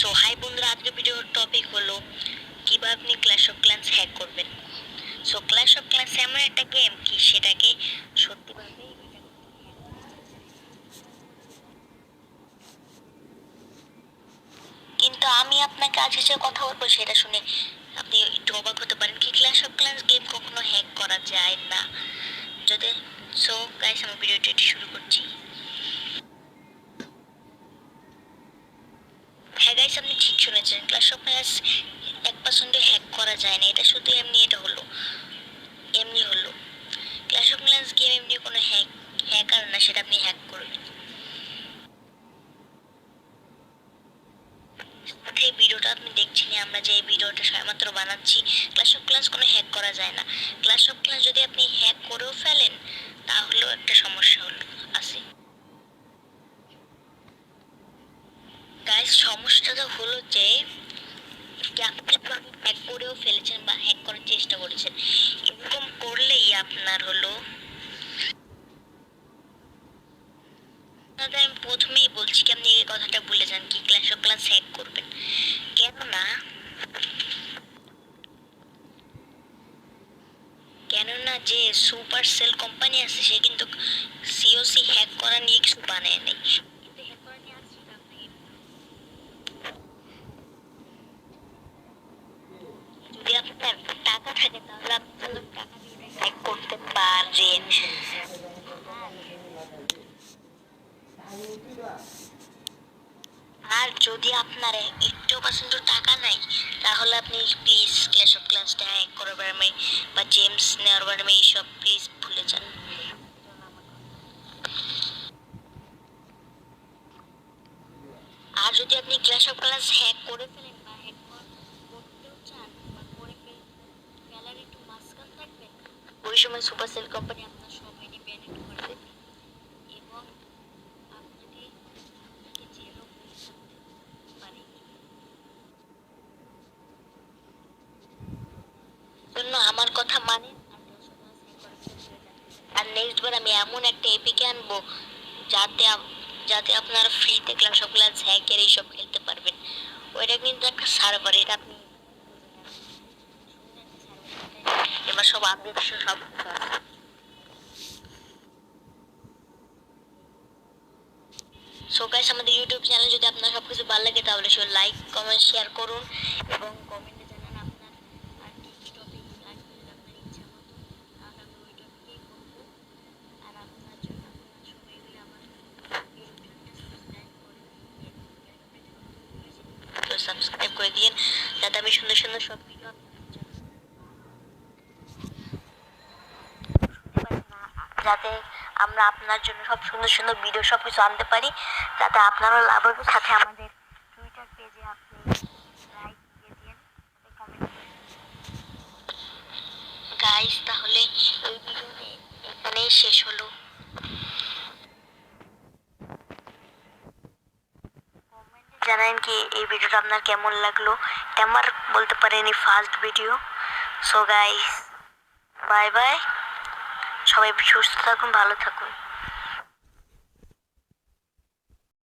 So high বন্ধুরা, আজকের ভিডিওর টপিক হলো কিভাবে আপনি ক্ল্যাশ অফ ক্ল্যান্স হ্যাক করবেন। সো ক্ল্যাশ অফ ক্ল্যান্স এমন একটা গেম কি সেটাকে সত্যিভাবে কিন্তু আমি আপনাকে আজকে যে কথা বলবো সেটা শুনে আপনি একটু অবাক হতে পারেন কি ক্ল্যাশ অফ ক্ল্যান্স গেম কখনো হ্যাক করা যায় না। যদি সো গাইস, আমি ভিডিওটি শুরু করছি। হ্যাঁ গাইস, আপনি ঠিক শুনেছেন, ক্ল্যাশ অফ ক্ল্যান্স 1% হ্যাক করা যায় না। এটা শুধু এমনি হলো ক্ল্যাশ অফ ক্ল্যান্স গেম এমনি কোনো হ্যাকার না, সেটা আপনি হ্যাক করবেন। এই ভিডিওটা আপনি দেখছেন, আমরা যে এই ভিডিওটা সবেমাত্র বানাচ্ছি, ক্ল্যাশ অফ ক্ল্যান্স কোনো হ্যাক করা যায় না। ক্ল্যাশ অফ ক্ল্যান্স যদি আপনি হ্যাক করেও ফেলেন তাহলেও একটা সমস্যা আছে গাইস। সমস্যাটা হলো যে আপনি হ্যাক করেও ফেলেছেন বা হ্যাক করার চেষ্টা করেছেন, এরকম করলেই আপনার হলো আমি প্রথমেই বলছি কি আপনি এই কথাটা ভুলে যান কি ক্ল্যাশ অফ ক্ল্যান্স হ্যাক করবেন। কেননা যে সুপার সেল কোম্পানি আছে সে কিন্তু সিওসি হ্যাক করা নিয়ে কিছু বানায় নাই। যদি আপনার টাকা থাকে তাহলে আপনি টাকা দিয়ে হ্যাক করতে পারেন। আর যদি আপনার একটু পার্সেন্ট টাকা নাই তাহলে আপনি প্লিজ ক্ল্যাশ অফ ক্ল্যান্সটা হ্যাক করার বারে বা জেমস নেওয়ার বারে এইসব প্লিজ ভুলে যান। আর যদি আপনি ক্ল্যাশ অফ ক্ল্যান্স হ্যাক করে ফেলেন বা করতেও চান বা ফেলার একটু মাঝখান থাকবেন, ওই সময় সুপার সেল কোম্পানি আপনার সব আইডি ব্যান করে দেবে এবং আপনাকে জেলও পারে। জন্য আমার কথা মানে আর নেক্সট বার আমি এমন একটা এপিকে আনবো যাতে যাতে আপনারা ফ্রিতে ক্ল্যাশ অফ ক্ল্যান্স হ্যাকের এইসব খেলতে পারবেন। ওইটা কিন্তু একটা সার্ভার, এটা আপনি এবার সব আপডেট সব সো গাইস, আমাদের ইউটিউব চ্যানেল যদি আপনার সবকিছু ভালো লাগে তাহলে সে লাইক কমেন্ট শেয়ার করুন এবং কমেন্টে জানান আপনার আর কি কি টপিক লাগবে। যদি আপনার ইচ্ছা মতো তাহলে আমি ওই টপিকেই করবো। আর আপনার জন্য আপনার সবাই মিলে আমার সাবস্ক্রাইব করে দিন যাতে আমি সুন্দর সুন্দর সব ভিডিও যাতে আমরা আপনার জন্য সব সুন্দর সুন্দর ভিডিও সব কিছু আনতে পারি, যাতে আপনারও লাভ হবে। সাথে আমাদের টুইটার পেজে আপনি লাইক দিয়ে দিন, কমেন্ট গাইস। তাহলে এই ভিডিওটি এখানেই শেষ হলো। জানেন কি এই ভিডিওটা আপনার কেমন লাগলো, এটা আমার বলতে পারেন first video. So guys, bye bye, সবাই সুস্থ থাকুন, ভালো থাকুন।